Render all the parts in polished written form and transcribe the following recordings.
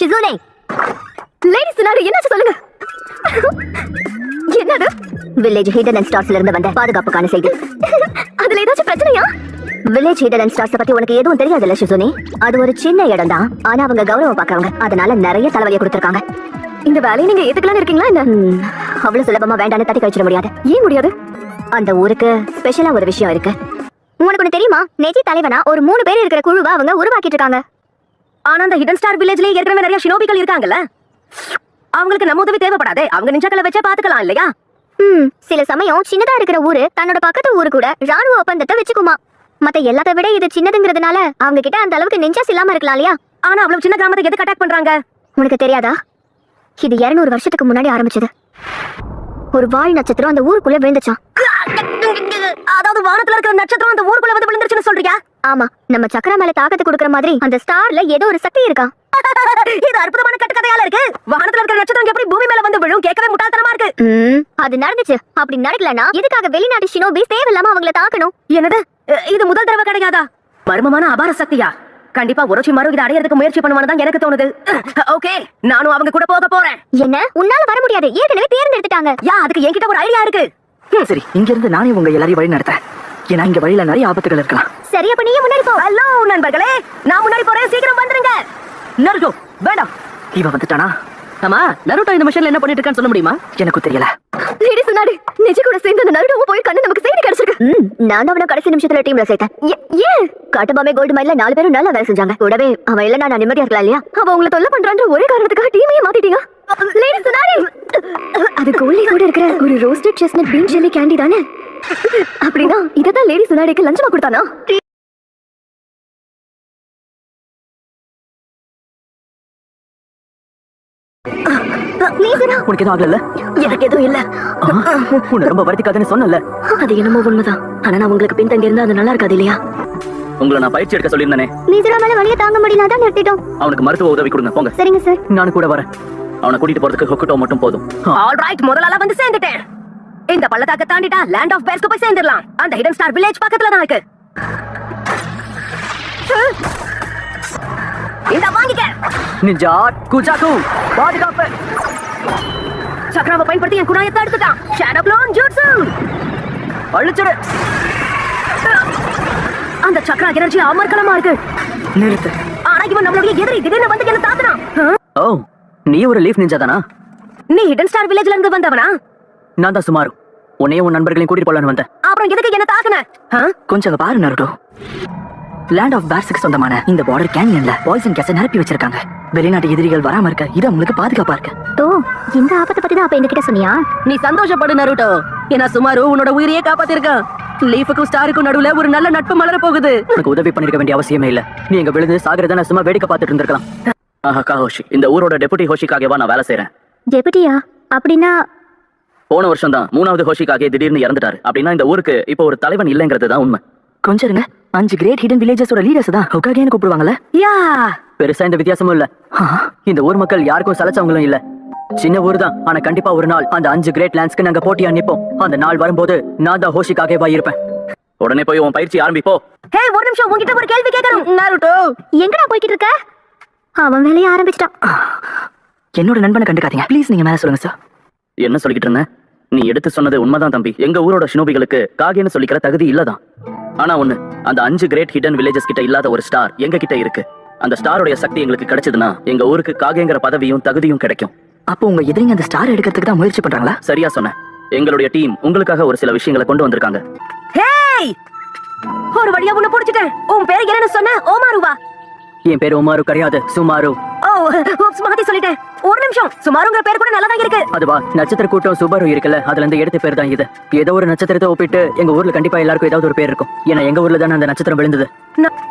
ஷிசுனே, lady சுனாரி என்னாச்சு சொல்லுங்க. என்னது? வில்லேஜ் ஹிடன் அண்ட் ஸ்டார்ஸ்ல இருந்து வந்த பாதுகாப்புக்கான செய்தி. அதுல ஏதாச்சும் பிரச்சனையா? வில்லேஜ் ஹிடன் அண்ட் ஸ்டார்ஸ் பத்தி உனக்கு எதுவும் தெரியாதுல்ல ஷிசுனே? அது ஒரு சின்ன இடம் தான், ஆனா அவங்க கௌரவம் பாக்குறவங்க, அதனால நிறைய தலைவலியை கொடுத்திருக்காங்க. இந்த வேலையை நீங்க ஏத்துக்கலாம்னு இருக்கீங்களா என்ன? அவ்வளவு சுலபமா வேண்டான்னு தட்டி கழிச்சிட முடியாது. ஏன் முடியாது? அந்த ஊருக்கு ஸ்பெஷலா ஒரு விஷயம் இருக்கு. உனக்கு ஒண்ணு தெரியுமா? நெஜி தலைவனா ஒரு 3 பேர் இருக்கிற குழுவை அவங்க உருவாக்கிட்டு இருக்காங்க. ஆனா அந்த ஹிடன் ஸ்டார் வில்லேஜ்ல ஏற்கனவே நிறைய ஷினோபிகள் இருக்காங்கல்ல, அவங்களுக்கு நம்ம உதவி தேவைப்படாதே. அவங்க நிஞ்சாக்களை வச்சே பாத்துக்கலாம் இல்லையா? சில சமயம் சின்னதா இருக்கிற ஊரு தன்னோட பக்கத்து ஊரு கூட ராணுவ ஒப்பந்தத்தை வச்சுக்குமா. மத்த எல்லாத்த விட இது சின்னதுங்கிறதுனால அவங்க கிட்ட அந்த அளவுக்கு நெஞ்சஸ் இல்லாம இருக்கலாம் இல்லையா? ஆனா அவ்வளவு சின்ன கிராமத்தை எதுக்கு அட்டாக் பண்றாங்க? உனக்கு தெரியாதா? இது 200 வருஷத்துக்கு முன்னாடி ஆரம்பிச்சது. ஒரு வால் நட்சத்திரம் அந்த ஊருக்குள்ள விழுந்துச்சான். அதாவது வானத்துல இருக்கிற நட்சத்திரம் அந்த ஊருக்குள்ள வந்து விழுந்துருச்சுன்னு சொல்றியா? ஆமா, நம்ம சக்கர மேல தாக்கத்தை கொடுக்கற மாதிரி அந்த ஸ்டார்ல ஏதோ ஒரு சக்தி இருக்கா. இது அற்புதமான கட்டுக்கதையால இருக்கு. வானத்துல இருக்கிற நட்சத்திரம் எப்படி பூமி மேல வந்து விழும்? கேட்கவே முட்டாள்தனமா இருக்கு. அது நடந்துச்சு. அப்படி நடக்கலனா எதுக்காக வெளிநாட்டு ஷினோபிஸ் தேவையில்லாம அவங்கள தாக்கணும்? என்னது? இது முதல் தடவை கிடையாதா? மர்மமான அபார சக்தியா? கண்டிப்பா ஒருச்சி மறு இதை அடையறதுக்கு முயற்சி பண்ணுவான்னு தான் எனக்கு தோணுது. ஓகே, நானும் அவங்க கூட போக போறேன். என்ன, உன்னால வர முடியாது, ஏற்கனவே தேர்ந்தெடுத்துட்டாங்க. யா, அதுக்கு என்கிட்ட ஒரு ஐடியா இருக்கு. சரி, இங்க இருந்து நானே உங்க எல்லாரையும் வழி நடத்தேன். ஏன்னா இங்க வழியில நிறைய ஆபத்துகள் இருக்கலாம். சரி, அப்ப நீயே முன்னாடி போ. ஹலோ நண்பர்களே, நான் முன்னாடி போறேன், சீக்கிரம் வந்துருங்க. நருட்டோ, வேண்டாம். இவ வந்துட்டானா? ஆமா, நருட்டோ இந்த மிஷன்ல என்ன பண்ணிட்டு இருக்கான்னு சொல்ல முடியுமா? எனக்கு தெரியல. லேடி சொன்னாரு, நெஜி கூட சேர்ந்து அந்த நருட்டோவும் போய் கண்ணு நமக்கு செய்தி கிடைச்சிருக்கு. நான் அவன கடைசி நிமிஷத்துல டீம்ல சேர்த்தேன். ஏன்? காட்டுபாமே கோல்டு மைல்ல 4 பேரும் நல்லா வேலை செஞ்சாங்க. கூடவே அவன் இல்ல நான் நிம்மதியா இருக்கலாம் இல்லையா? அவ உங்களை தொல்லை பண்றான்ற ஒரே காரணத்துக்காக டீமையே மாத்திட்டீங்க. லேடி சொன்னாரு, அது கோல்டி கூட இருக்கிற ஒரு roasted chestnut been jelly candy தானே? அப்படின்னா இததான் லேடி சொன்னாருக்கு லஞ்சமா கொடுத்தானா? உனக்கு எதுவும் ஆகல? எனக்கு எதுவும் இல்ல. உன்னை ரொம்ப வருத்திக்காதுன்னு சொன்னல. அது என்னமோ உண்மைதான். ஆனா நான் உங்களுக்கு பின்தங்கி இருந்தா அது நல்லா இருக்காது இல்லையா? உங்களை நான் பயிற்சி எடுக்க சொல்லியிருந்தேனே. நீசரா மேல வலிய தாங்க முடியல, அதான் நிறுத்திட்டோம். அவனுக்கு மருத்துவ உதவி கொடுங்க, போங்க. சரிங்க சார். நானும் கூட வரேன். அவனை கூட்டிட்டு போறதுக்கு ஹொக்குட்டோ மட்டும் போதும். ஆல் ரைட், முதலாளா வந்து சேர்ந்துட்டேன். இந்த பள்ளத்தாக்க தாண்டிட்டா லேண்ட் ஆஃப் பேர்ஸ்க்கு போய் சேர்ந்துடலாம். அந்த ஹிடன் ஸ்டார் வில்லேஜ் பக்கத்துல தான் இருக்கு. இந்த வாங்கிக்க. நிஞ்சா குஜாகு பாதுகாப்பு. சக்கராவை பயன்படுத்தி என் குணாயத்தை எடுத்துட்டான். ஷேடோ க்ளோன் ஜூட்ஸு அழிச்சிடு. அந்த சக்கரா எனர்ஜி அமர்க்கலமா இருக்கு. நிறுத்து. ஆனா இவன் நம்மளுடைய எதிரி. திடீர்னு வந்து என்ன தாக்குறான். ஓ, நீ ஒரு லீஃப் நிஞ்சா தானா? நீ ஹிடன் ஸ்டார் வில்லேஜ்ல இருந்து வந்தவனா? நான் தான் சுமாரு. உன்னையும் உன் நண்பர்களையும் கூட்டிட்டு போலான்னு வந்தேன். அப்புறம் எதுக்கு என்ன தாக்குன? கொஞ்சம் பாரு நருட்டோ. லேண்ட் ஆஃப் பேர்ஸ்க்கு சொந்தமான இந்த பார்டர் கேனியன்ல பாய்சன் கேஸை நிரப்பி வச்சிருக்காங்க. வெளிநாட்டு எதிரிகள் வராம இருக்க இது உங்களுக்கு பாதுகாப்பா இருக்கு. ஓ, இந்த ஆபத்தை பத்தி தான் அப்ப என்கிட்ட சொன்னியா? நீ சந்தோஷப்படு நருட்டோ. ஏன்னா சுமாரு உன்னோட உயிரையே காப்பாத்திருக்கான். லீஃபுக்கும் ஸ்டாருக்கும் நடுவுல ஒரு நல்ல நட்பு மலர போகுது. உனக்கு உதவி பண்ணிருக்க வேண்டிய அவசியமே இல்ல. நீ எங்க விழுந்து சாகரத நான் சும்மா வேடிக்கை பார்த்துட்டு இருந்திருக்கலாம். காஹோஷி, இந்த ஊரோட டெபுட்டி ஹோஷிக்காகவா நான் வேலை செய்யறேன். டெபுட்டியா? அப்படின்னா போன வருஷம் தான் 3வது ஹோஷிக்காக திடீர்னு இறந்துட்டாரு. அப்படின்னா இந்த ஊருக்கு இப்போ ஒரு தலைவன் இல்லங்கிறது தான் உண்மை. கொஞ்சம் இருங்க, 5 கிரேட் ஹிடன் வில்லேஜஸோட லீடர்ஸ் தான் ஹோகாகேன்னு கூப்பிடுவாங்கல்ல. யா, பெருசா இந்த வித்தியாசமும் இல்ல. இந்த ஊர் மக்கள் யாருக்கும் சலச்சவங்களும் இல்ல. சின்ன ஊர் தான், ஆனா கண்டிப்பா ஒரு நாள் அந்த 5 கிரேட் லேண்ட்ஸ்க்கு நாங்க போட்டியா நிப்போம். அந்த நாள் வரும்போது நான் தான் ஹோஷிக்காகவா இருப்பேன். உடனே போய் உன் பயிற்சி ஆரம்பிப்போ. ஹே, ஒரு நிமிஷம், உன்கிட்ட ஒரு கேள்வி கேட்கணும். நருட்டோ, எங்கடா போய்கிட்டு இருக்க? அவன் வேலைய ஆரம்பிச்சிட்டான். என்னோட நண்பனை கண்டுக்காதீங்க ப்ளீஸ். நீங்க மேல சொல்லுங்க சார். என்ன சொல்லிக்கிட்டு இருந்த? நீ எடுத்து சொன்னது உண்மைதான் தம்பி. எங்க ஊரோட ஷினோபிகளுக்கு காகேன்னு சொல்லிக்கிற தகுதி இல்லதான். ஆனா ஒண்ணு, அந்த 5 கிரேட் ஹிடன் வில்லேஜஸ் கிட்ட இல்லாத ஒரு ஸ்டார் எங்க கிட்ட இருக்கு. அந்த ஸ்டாரோட சக்தி எங்களுக்கு கிடைச்சதுன்னா எங்க ஊருக்கு காகேங்கிற பதவியும் தகுதியும் கிடைக்கும். அப்போ உங்க எதிரிங்க அந்த ஸ்டார் எடுக்கிறதுக்கு தான் முயற்சி பண்றாங்களா? சரியா சொன்ன. எங்களுடைய டீம் உங்களுக்காக ஒரு சில விஷயங்களை கொண்டு வந்திருக்காங்க. ஹேய், ஒரு வழியா உன்னை புடிச்சிட்டேன். உன் பேர் என்னன்னு சொன்ன? ஓமாருவா? என் பேர் ஓமாரு கிடையாது, சுமாரு. ஓ, ஓப்ஸ், மாத்தி சொல்லிட்டேன். ஒரு நிமிஷம், சுமாருங்கிற பேர் கூட நல்லா தான் இருக்கு. அதுவா, நட்சத்திர கூட்டம் சுபாரு இருக்குல்ல, அதுல இருந்து எடுத்த பேர் தான் இது. ஏதோ ஒரு நட்சத்திரத்தை ஒப்பிட்டு எங்க ஊர்ல கண்டிப்பா எல்லாருக்கும் ஏதாவது ஒரு பேர் இருக்கும். ஏன்னா எங்க ஊர்ல தானே அந்த நட்சத்திரம் விழுந்தது.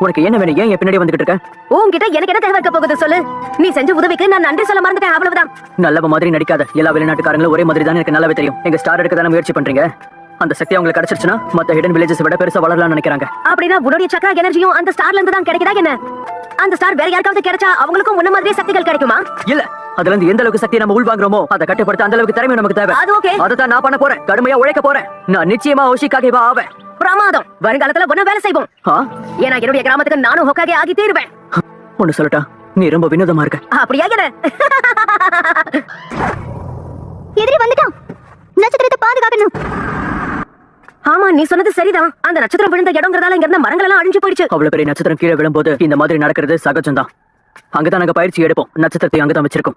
உனக்கு என்ன வேணும்? ஏன் பின்னாடி வந்துகிட்டு இருக்க? உன்கிட்ட எனக்கு என்ன தேவை இருக்க போகுது சொல்லு. நீ செஞ்ச உதவிக்கு நான் நன்றி சொல்ல மறந்துட்டேன், அவ்வளவுதான். நல்லவ மாதிரி நடிக்காத. எல்லா வெளிநாட்டுக்காரங்களும் ஒரே மாதிரி தானே எனக்கு நல்லாவே தெரியும். எங்க ஸ்டார் எடுக்க தானே முயற்சி பண்றீங்க. அந்த சக்தி அவங்களுக்கு கிடைச்சிருச்சுன்னா மத்த ஹிடன் வில்லேஜஸ் விட பெருசா வளரலாம்னு நினைக்கிறாங்க. அப்படின்னா உன்னுடைய சக்கரா எனர்ஜியும் அந்த ஸ்டார்ல இருந்து தான் கிடைக்குதா என்ன? அந்த ஸ்டார் வேற யாருக்காவது கிடைச்சா அவங்களுக்கும் முன்ன மாதிரி சக்திகள் கிடைக்குமா? இல்ல, அதுல இருந்து எந்த அளவுக்கு சக்தி நம்ம உள்வாங்குறோமோ அதை கட்டுப்படுத்த அந்த அளவுக்கு திறமை நமக்கு தேவை. அது ஓகே, அதான் நான் பண்ண போறேன். கடுமையா உழைக்க போறேன். நான் நிச்சயமா ஹோஷிகாகேவா ஆவேன். பிரமாதம். வருங்காலத்துல ஒண்ணா வேலை செய்வோம். ஏன்னா என்னுடைய கிராமத்துக்கு நானும் ஹோகாகே ஆகி தீருவேன். ஒண்ணு சொல்லட்டா, நீ ரொம்ப வினோதமா இருக்க. அப்படியா என்ன? எதிரி வந்துட்டான். நட்சத்திரத்தை பாதுகாக்கணும். ஆமா, நீ சொன்னது சரிதான். அந்த நட்சத்திரம் விழுந்த இடம்ங்கறதால இங்க இருந்த மரங்கள் எல்லாம் அழிஞ்சு போயிடுச்சு. அவ்வளவு பெரிய நட்சத்திரம் கீழே விழும்போது இந்த மாதிரி நடக்கிறது சகஜம்தான். அங்கதான் நாங்க பயிற்சி எடுப்போம். நட்சத்திரத்தை அங்கதான் வச்சிருக்கோம்.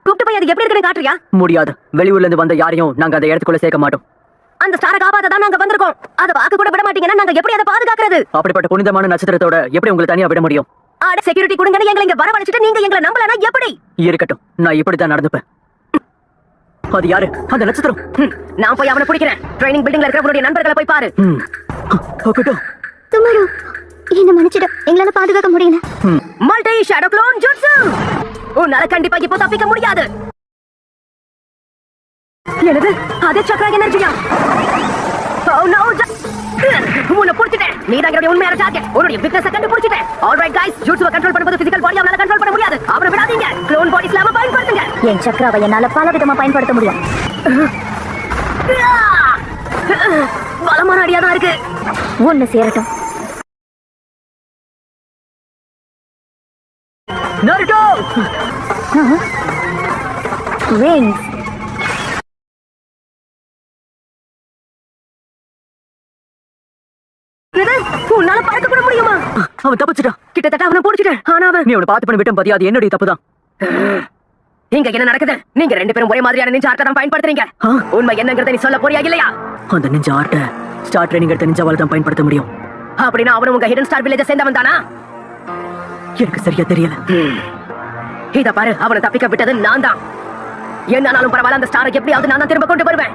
கூப்பிட்டு போய் அது எப்படி இருக்குன்னு காட்டுறியா? முடியாது. வெளியூர்ல இருந்து வந்த யாரையும் நாங்க அந்த இடத்துக்குள்ள சேர்க்க மாட்டோம். அந்த ஸ்டாரை காப்பாத்த தான் நாங்க வந்திருக்கோம். அதை வாக்கு கூட விட மாட்டீங்கன்னா நாங்க எப்படி அதை பாதுகாக்கிறது? அப்படிப்பட்ட புனிதமான நட்சத்திரத்தோட எப்படி உங்களை தனியா விட முடியும்? ஆட செக்யூரிட்டி கொடுங்கன்னு எங்களை இங்க வரவழைச்சிட்டு நீங்க எங்களை நம்பலனா எப்படி? இருக்கட்டும், நான் இப்படிதான் நடந்துப்பேன். அது யாரு? அந்த நட்சத்திரம். நான் போய் அவனை பிடிக்கிறேன். ட்ரைனிங் பில்டிங்ல இருக்கிறவங்களுடைய நண்பர்களை போய் பாரு. சுமாரு என்ன மன்னிச்சிடு, எங்களால பாதுகாக்க முடியல. Multi shadow clone jutsu. உன்னால கண்டிப்பா இப்போ தப்பிக்க முடியாது. என்னது? அதே சக்ரா எனர்ஜியா? Oh no! உன்னை புடிச்சிட்டேன். நீ தான் என்னுடைய உண்மையான டார்கெட். உன்னுடைய வீக்னஸை கண்டுபிடிச்சிட்டேன். ஆல்ரைட் கைஸ், ஜூட்ஸுவை கண்ட்ரோல் பண்ணும்போது பிசிக்கல் பாடியை அவனால கண்ட்ரோல் பண்ண முடியாது. அவரை விடாதீங்க. க்ளோன் பாடி ஸ்லாம பயன்படுத்துங்க. என் சக்ராவை என்னால பல விதமா பயன்படுத்த முடியும். பலமான அடியா தான் இருக்கு. ஒன்னு சேரட்டும். நருட்டோ! விங்ஸ். உன்னால பறக்க கூட முடியுமா? அவன் தப்பிச்சிட்டான். கிட்டத்தட்ட அவனை பிடிச்சிட்டேன். ஆனா நீ அவனை பார்த்து பண்ணி விட்டம் பாத்தியா? அது என்னுடைய தப்புதான். இங்க என்ன நடக்குது? நீங்க ரெண்டு பேரும் ஒரே மாதிரியான நிஞ்சா ஆர்ட்டை தான் பயன்படுத்துறீங்க. உண்மை என்னங்கறத நீ சொல்ல போறியா இல்லையா? அந்த நிஞ்சா ஆர்ட்டை ஸ்டார் ட்ரைனிங் எடுத்த நிஞ்சாவால தான் பயன்படுத்த முடியும். அப்படின்னா அவனும் உங்க ஹிடன் ஸ்டார் வில்லேஜை சேர்ந்தவன் தானா? எனக்கு சரியா தெரியல. இத பாரு, அவனை தப்பிக்க விட்டது நான் தான். என்னாலும் பரவாயில்ல, அந்த ஸ்டாரை எப்படியாவது நான் தான் திரும்ப கொண்டு வருவேன்.